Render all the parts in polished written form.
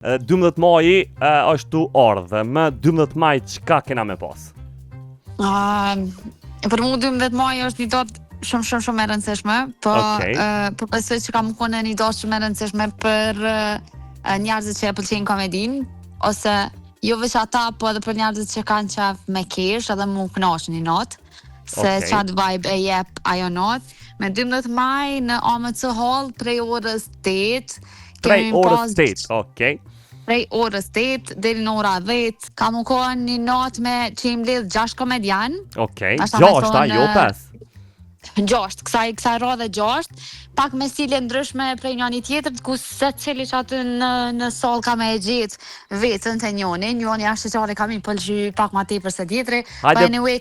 12 maji është tu ardhe, më 12 maj çka kena me pas? Për mu 12 maj është një datë shumë e rëndësishme, po besoj që ka më kone një datë shumë e rëndësishme për njerëzit që e pëlqejnë komedin, ose jo veç ata, po edhe për njerëzit që kanë qef me kesh edhe mu kënaqë një natë, se qatë vibe e jep ajo natë. Me 12 maj në AMC Hall prej orës 8. Prej orës 8, okej. Prej orës 8 deri në ora 10, ka më kohën një natë me që im lidh 6 komedian. Okej, 6, jo 5. 6, kësaj radhe 6, pak me stile ndryshme prej njëri tjetrit, ku secili që aty në sallë ka me e gjetë vetën të njoni ashtë që kam i pëlqy pak ma tepër se tjetri, pa anyway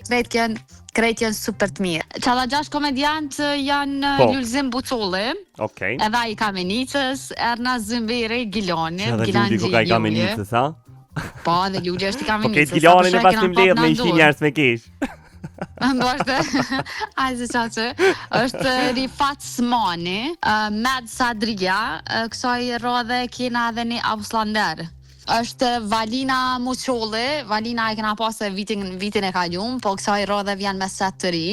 krejt janë super të mirë. Qalla 6 komediant janë Lulzim Bucolli, edhe ai Kamenicës, Erna Zymberi, Gilani, Gilan Gjeli. Po, dhe Luli është i Kamenicës. Gilani në pas të mbledh me ishi njerës me kesh. Ndoshta, ajse qaqë, është Rifat Smani, Med Sadria, kësaj radhe kena edhe një Auslander. Është Valina Muqolli, Valina e kena pasë vitin e kaluar, po kësaj radhe vjen me set të ri.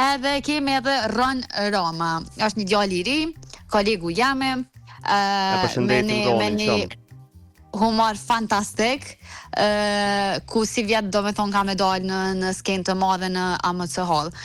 Edhe kemi edhe Ron Roma, është një djalë i ri, kolegu jame, me një humor fantastik, ku si vjetë do me thonë ka me dalë në skenë të madhe në AMC Hall.